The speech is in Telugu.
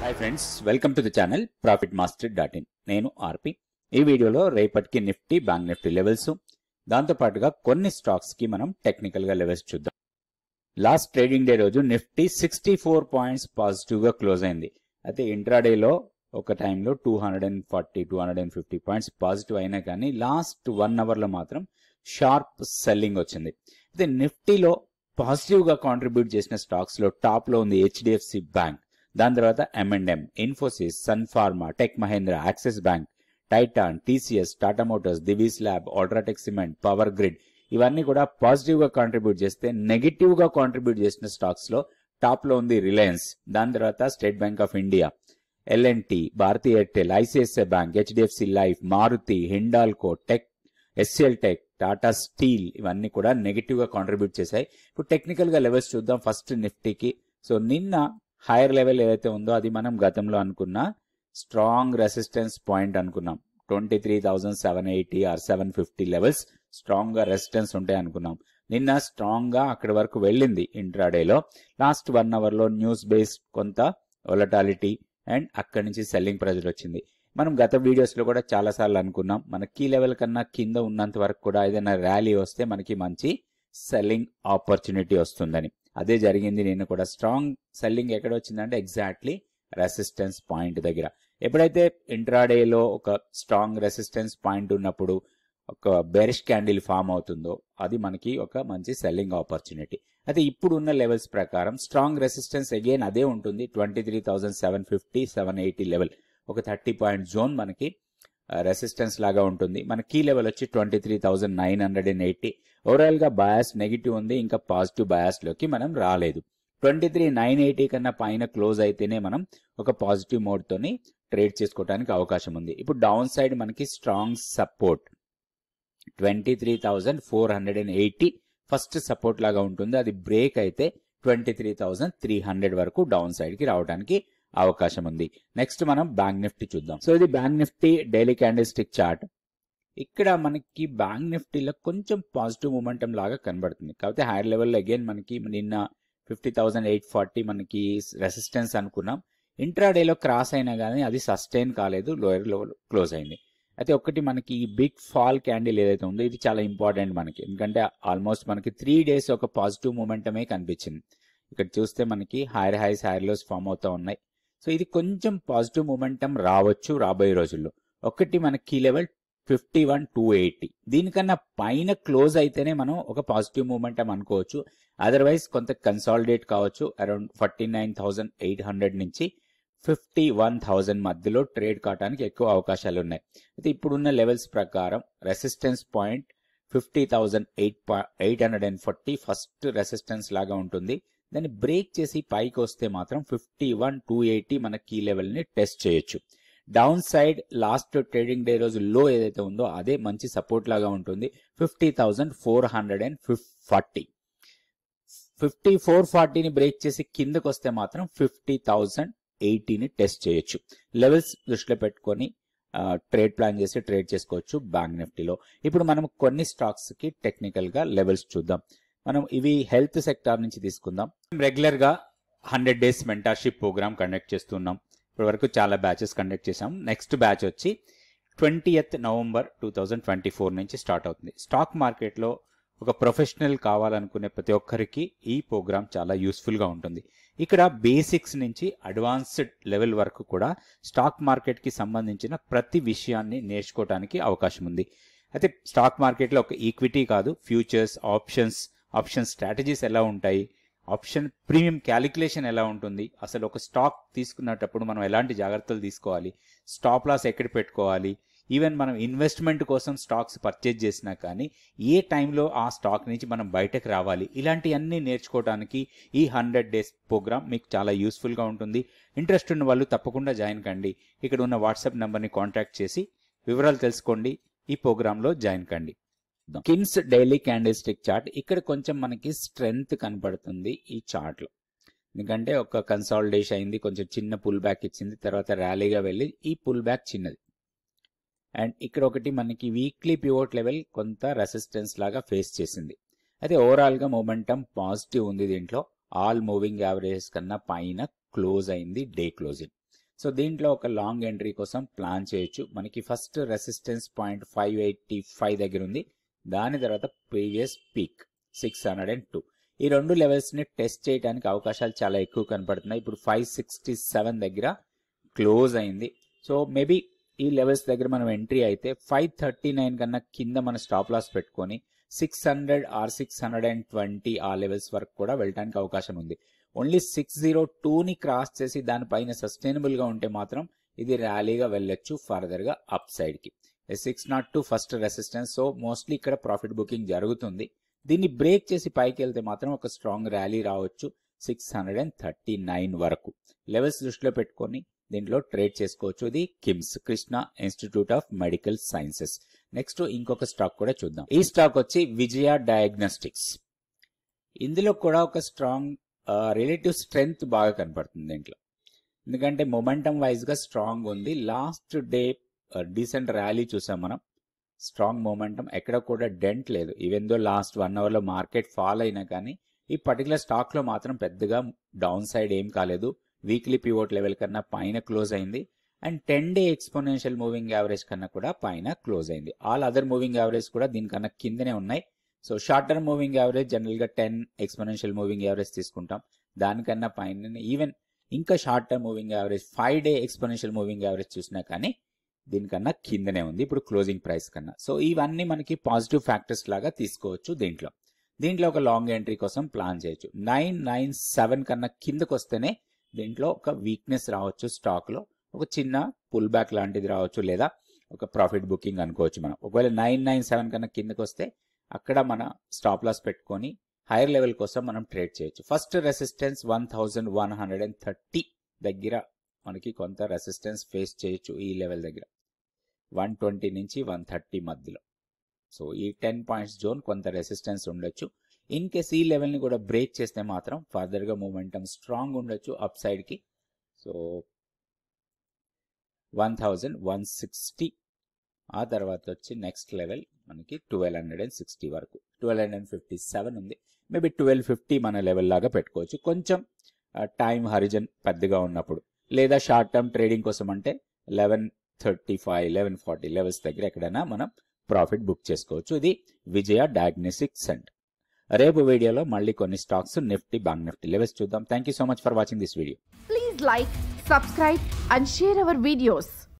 Hi friends, welcome to the channel profitmaster.in. నేను ఆర్పి. ఈ వీడియోలో రేపటికి నిఫ్టీ, బ్యాంక్ నిఫ్టీ లెవెల్స్, దాంతోపాటుగా కొన్ని స్టాక్స్ కి మనం టెక్నికల్ గా లెవెల్స్ చూద్దాం. లాస్ట్ ట్రేడింగ్ డే రోజు నిఫ్టీ 64 పాయింట్స్ పాజిటివ్ గా క్లోజ్ అయింది. అయితే ఇంట్రాడేలో ఒక టైంలో 240-250 పాయింట్స్ పాజిటివ్ అయినా కానీ లాస్ట్ 1 అవర్ లో మాత్రం షార్ప్ సెల్లింగ్ వచ్చింది. అయితే నిఫ్టీలో పాజిటివ్ గా కాంట్రిబ్యూట్ చేసిన స్టాక్స్ లో టాప్ లో ఉంది హెచ్డిఎఫ్సి బ్యాంక్, దాని తర్వాత M&M, ఇన్ఫోసిస్, సన్ ఫార్మా, టెక్ మహేంద్ర, యాక్సిస్ బ్యాంక్, టైటాన్, టీసీఎస్, టాటా మోటార్స్, దివీస్ ల్యాబ్, అల్ట్రాటెక్ సిమెంట్, పవర్ గ్రిడ్ ఇవన్నీ కూడా పాజిటివ్ గా కాంట్రిబ్యూట్ చేస్తే నెగిటివ్ గా కాంట్రిబ్యూట్ చేసిన స్టాక్స్ లో టాప్ లో ఉంది రిలయన్స్, దాని తర్వాత State Bank of India, L&T, Bharti Airtel, ICICI Bank, HDFC Life, Maruti, Hindalco, tech, SL tech, Tata Steel ఇవన్నీ కూడా నెగిటివ్ గా కాంట్రిబ్యూట్ చేశాయి. ఇప్పుడు టెక్నికల్ గా లెవెల్స్ చూద్దాం. ఫస్ట్ నిఫ్టీకి. సో నిన్న హైయర్ లెవెల్ ఏదైతే ఉందో అది మనం గతంలో అనుకున్న స్ట్రాంగ్ రెసిస్టెన్స్ పాయింట్ అనుకున్నాం. 23,780 ఆర్ 750 లెవెల్స్ స్ట్రాంగ్ గా రెసిస్టెన్స్ ఉంటాయి అనుకున్నాం. నిన్న స్ట్రాంగ్ గా అక్కడి వరకు వెళ్ళింది ఇంట్రాడేలో. లాస్ట్ 1 అవర్ లో న్యూస్ బేస్డ్ కొంత వొలటాలిటీ అండ్ అక్కడి నుంచి సెల్లింగ్ ప్రెజర్ వచ్చింది. మనం గత వీడియోస్ లో కూడా చాలా సార్లు అనుకున్నాం, మన కీ లెవెల్ కన్నా కింద ఉన్నంత వరకు కూడా ఏదైనా ర్యాలీ వస్తే మనకి మంచి సెల్లింగ్ ఆపర్చునిటీ వస్తుందని. అదే జరిగింది. నిన్న కూడా స్ట్రాంగ్ సెల్లింగ్ ఎక్కడ వచ్చిందంటే ఎగ్జాక్ట్లీ రెసిస్టెన్స్ పాయింట్ దగ్గర. ఎప్పుడైతే ఇంట్రాడేలో ఒక స్ట్రాంగ్ రెసిస్టెన్స్ పాయింట్ ఉన్నప్పుడు ఒక బెరిష్ క్యాండిల్ ఫామ్ అవుతుందో అది మనకి ఒక మంచి సెల్లింగ్ ఆపర్చునిటీ. అయితే ఇప్పుడు ఉన్న లెవెల్స్ ప్రకారం స్ట్రాంగ్ రెసిస్టెన్స్ అగైన్ అదే ఉంటుంది. 23,750, 780 లెవెల్ ఒక 30 పాయింట్ జోన్ మనకి రెసిస్టెన్స్ లాగా ఉంటుంది. మన కీ లెవెల్ వచ్చి 23,980. ఓవరాల్ గా బయాస్ నెగిటివ్ ఉంది, ఇంకా పాజిటివ్ బయాస్ లోకి మనం రాలేదు. 23,980 కన్నా పైన క్లోజ్ అయితేనే మనం ఒక పాజిటివ్ మోడ్ తోని ట్రేడ్ చేసుకోవడానికి అవకాశం ఉంది. ఇప్పుడు డౌన్ సైడ్ మనకి స్ట్రాంగ్ సపోర్ట్ 23,480 ఫస్ట్ సపోర్ట్ లాగా ఉంటుంది. అది బ్రేక్ అయితే 23,300 వరకు డౌన్ సైడ్ కి రావడానికి అవకాశం ఉంది. నెక్స్ట్ మనం బ్యాంక్ నిఫ్టీ చూద్దాం. సో ఇది bank Nifty daily candle stick chart. ఇక్కడ మనకి బ్యాంక్ నిఫ్టీలో కొంచెం పాజిటివ్ మూమెంటం లాగా కనబడుతుంది. కాకపోతే హైయర్ లెవెల్లో అగైన్ మనకి నిన్న 50,840 మనకి రెసిస్టెన్స్ అనుకున్నాం. ఇంట్రాడేలో క్రాస్ అయినా కానీ అది సస్టైన్ కాలేదు, లోయర్ లెవెల్ క్లోజ్ అయింది. అయితే ఒకటి మనకి ఈ బిగ్ ఫాల్ క్యాండిల్ ఏదైతే ఉందో ఇది చాలా ఇంపార్టెంట్ మనకి, ఎందుకంటే ఆల్మోస్ట్ మనకి 3 డేస్ ఒక పాజిటివ్ మూమెంటమే కనిపించింది. ఇక్కడ చూస్తే మనకి higher highs, higher lows form అవుతా ఉన్నాయి. సో ఇది కొంచెం పాజిటివ్ మూమెంటం రావచ్చు రాబోయే రోజుల్లో. ఒకటి మన కీ లెవెల్ 51,280, దీనికన్నా పైన క్లోజ్ అయితేనే మనం ఒక పాజిటివ్ మూమెంటం అనుకోవచ్చు. అదర్వైజ్ కొంత కన్సాలిడేట్ కావచ్చు. అరౌండ్ 49,800 నుంచి 51,000 మధ్యలో ట్రేడ్ కావడానికి ఎక్కువ అవకాశాలు ఉన్నాయి. అయితే ఇప్పుడున్న లెవెల్స్ ప్రకారం రెసిస్టెన్స్ పాయింట్ 50,840 ఫస్ట్ రెసిస్టెన్స్ లాగా ఉంటుంది. దాన్ని బ్రేక్ చేసి పైకి వస్తే మాత్రం 51,280 మన కీ లెవెల్ ని టెస్ట్ చేయొచ్చు. Down side last trading day రోజు లో ఏదైతే ఉందో అదే మంచి సపోర్ట్ లాగా ఉంటుంది. 50,440, 5440ని బ్రేక్ చేసి కిందకు వస్తే మాత్రం 50,080ని టెస్ట్ చేయొచ్చు. లెవెల్స్ దృష్టిలో పెట్టుకొని ట్రేడ్ ప్లాన్ చేసి ట్రేడ్ చేసుకోవచ్చు బ్యాంక్ నిఫ్టీలో. ఇప్పుడు మనం కొన్ని స్టాక్స్ కి టెక్నికల్ గా లెవెల్స్ చూద్దాం. మనం ఇవి హెల్త్ సెక్టార్ నుంచి తీసుకుందాం. రెగ్యులర్ గా 100 డేస్ మెంటర్షిప్ ప్రోగ్రామ్ కండక్ట్ చేస్తున్నాం. ఇప్పటి వరకు చాలా బ్యాచెస్ కండక్ట్ చేసాం. నెక్స్ట్ బ్యాచ్ వచ్చి 20th నవంబర్ 2024 నుంచి స్టార్ట్ అవుతుంది. స్టాక్ మార్కెట్లో ఒక ప్రొఫెషనల్ కావాలనుకునే ప్రతి ఒక్కరికి ఈ ప్రోగ్రామ్ చాలా యూస్ఫుల్ గా ఉంటుంది. ఇక్కడ బేసిక్స్ నుంచి అడ్వాన్స్డ్ లెవెల్ వరకు కూడా స్టాక్ మార్కెట్ కి సంబంధించిన ప్రతి విషయాన్ని నేర్చుకోవడానికి అవకాశం ఉంది. అయితే స్టాక్ మార్కెట్లో ఒక ఈక్విటీ కాదు, ఫ్యూచర్స్, ఆప్షన్ స్ట్రాటజీస్ ఎలా ఉంటాయి, ఆప్షన్ ప్రీమియం క్యాలిక్యులేషన్ ఎలా ఉంటుంది, అసలు ఒక స్టాక్ తీసుకున్నప్పుడు మనం ఎలాంటి జాగ్రత్తలు తీసుకోవాలి, స్టాప్ లాస్ ఎక్కడ పెట్టుకోవాలి, ఈవెన్ మనం ఇన్వెస్ట్మెంట్ కోసం స్టాక్స్ పర్చేజ్ చేసినా కానీ ఏ టైంలో ఆ స్టాక్ నుంచి మనం బయటకు రావాలి, ఇలాంటివన్నీ నేర్చుకోవడానికి ఈ 100 డేస్ ప్రోగ్రామ్ మీకు చాలా యూస్ఫుల్గా ఉంటుంది. ఇంట్రెస్ట్ ఉన్న వాళ్ళు తప్పకుండా జాయిన్ కండి. ఇక్కడ ఉన్న వాట్సాప్ నెంబర్ని కాంటాక్ట్ చేసి వివరాలు తెలుసుకోండి. ఈ ప్రోగ్రాంలో జాయిన్ కండి. Kins daily candle stick chart. ఇక్కడ కొంచెం మనకి స్ట్రెంగ్త్ కనపడుతుంది ఈ చార్ట్ లో, ఎందుకంటే ఒక కన్సాలిడేషన్ అయింది, కొంచెం చిన్న పుల్ బ్యాక్ ఇచ్చింది, తర్వాత ర్యాలీగా వెళ్ళి ఈ పుల్ బ్యాక్ చిన్నది. అండ్ ఇక్కడ ఒకటి మనకి వీక్లీ పివోట్ లెవెల్ కొంత రెసిస్టెన్స్ లాగా ఫేస్ చేసింది. అయితే ఓవరాల్ గా మొమెంటం పాజిటివ్ ఉంది. దీంట్లో ఆల్ మూవింగ్ యావరేజెస్ కన్నా పైన క్లోజ్ అయింది డే క్లోజింగ్. సో దీంట్లో ఒక లాంగ్ ఎంట్రీ కోసం ప్లాన్ చేయొచ్చు. మనకి ఫస్ట్ రెసిస్టెన్స్ పాయింట్ 585 దగ్గర ఉంది. దాని తర్వాత ప్రీవియస్ పీక్ 602. ఈ రెండు లెవెల్స్ ని టెస్ట్ చేయడానికి అవకాశాలు చాలా ఎక్కువ కనపడుతున్నాయి. ఇప్పుడు 567 దగ్గర క్లోజ్ అయింది. సో మేబీ ఈ లెవెల్స్ దగ్గర మనం ఎంట్రీ అయితే 539 కన్నా కింద మన స్టాప్ లాస్ పెట్టుకొని 600 ఆర్ 620 ఆ లెవెల్స్ వరకు కూడా వెళ్ళడానికి అవకాశం ఉంది. ఓన్లీ 602ని క్రాస్ చేసి దానిపైన సస్టైనబుల్ గా ఉంటే మాత్రం ఇది ర్యాలీగా వెళ్ళొచ్చు ఫర్దర్ గా అప్ సైడ్ కి. 602 ఫస్ట్ రెసిస్టెన్స్. సో మోస్ట్లీ ఇక్కడ ప్రాఫిట్ బుకింగ్ జరుగుతుంది. దీన్ని బ్రేక్ చేసి పైకి వెళ్తే మాత్రం ఒక స్ట్రాంగ్ ర్యాలీ రావచ్చు 639 వరకు. లెవెల్స్ దృష్టిలో పెట్టుకొని దీంట్లో ట్రేడ్ చేసుకోవచ్చు. ఇది KIMS, Krishna institute of medical sciences. Next ఇంకొక స్టాక్ కూడా చూద్దాం. ఈ స్టాక్ వచ్చి విజయ డయాగ్నోస్టిక్స్. ఇందులో కూడా ఒక స్ట్రాంగ్ రిలేటివ్ స్ట్రెంగ్త్ బాగా కనపడుతుంది దీంట్లో. ఎందుకంటే మొమెంటం వైజ్ గా స్ట్రాంగ్ ఉంది. లాస్ట్ డే డీసెంట్ ర్యాలీ చూసాం మనం. స్ట్రాంగ్ మొమెంటం, ఎక్కడ కూడా డెంట్ లేదు. ఈవెన్ దో లాస్ట్ 1 అవర్ లో మార్కెట్ ఫాల్ అయినా కానీ ఈ పర్టికులర్ స్టాక్ లో మాత్రం పెద్దగా డౌన్ సైడ్ ఏం కాలేదు. వీక్లీ పివోట్ లెవెల్ కన్నా పైన క్లోజ్ అయింది. And 10 day exponential moving average కన్నా కూడా పైన క్లోజ్ అయింది. ఆల్ అదర్ మూవింగ్ యావరేజ్ కూడా దీనికన్నా కిందనే ఉన్నాయి. So short term moving average general గా 10 ఎక్స్పోనెన్షియల్ మూవింగ్ యావరేజ్ తీసుకుంటాం. దానికన్నా పైన ఈవెన్ ఇంకా short term moving average 5 day exponential moving average చూసినా కానీ దీనికన్నా కిందనే ఉంది ఇప్పుడు క్లోజింగ్ ప్రైస్ కన్నా. సో ఇవన్నీ మనకి పాజిటివ్ ఫ్యాక్టర్స్ లాగా తీసుకోవచ్చు. దీంట్లో ఒక లాంగ్ ఎంట్రీ కోసం ప్లాన్ చేయొచ్చు. 997 కన్నా కిందకు వస్తేనే దీంట్లో ఒక వీక్నెస్ రావచ్చు. స్టాక్ లో ఒక చిన్న పుల్ బ్యాక్ లాంటిది రావచ్చు, లేదా ఒక ప్రాఫిట్ బుకింగ్ అనుకోవచ్చు మనం. ఒకవేళ 997 కన్నా కిందకు వస్తే అక్కడ మన స్టాప్ లాస్ పెట్టుకొని హైయర్ లెవెల్ కోసం మనం ట్రేడ్ చేయొచ్చు. ఫస్ట్ రెసిస్టెన్స్ 1130 దగ్గర మనకి కొంత రెసిస్టెన్స్ ఫేస్ చేయొచ్చు. ఈ లెవెల్ దగ్గర 120 నుంచి 130 మధ్యలో. సో ఈ 10 పాయింట్స్ జోన్ కొంత రెసిస్టెన్స్ ఉండొచ్చు. ఇన్ కేస్ ఈ లెవెల్ ని కూడా బ్రేక్ చేస్తే మాత్రం ఫర్దర్ గా మూమెంటం స్ట్రాంగ్ ఉండొచ్చు అప్ సైడ్ కి. సో 1160 ఆ తర్వాత వచ్చి నెక్స్ట్ లెవెల్ మనకి 1260 వరకు. 1257 ఉంది. మేబీ 1250 మన లెవెల్ లాగా పెట్టుకోవచ్చు కొంచెం టైం హరిజన్ పెద్దగా ఉన్నప్పుడు. లేదా షార్ట్ టర్మ్ ట్రేడింగ్ కోసం అంటే 1135 1140 లెవెల్స్ దగ్గర ఎక్కడైనా మనం ప్రాఫిట్ బుక్ చేసుకోవచ్చు. ఇది విజయ డయాగ్నోస్టిక్స్ సెంటర్. రేపు వీడియోలో మళ్ళీ కొన్ని stocks Nifty, bank Nifty levels చూద్దాం. Thank you so much for watching this video. Please like, subscribe and share our videos.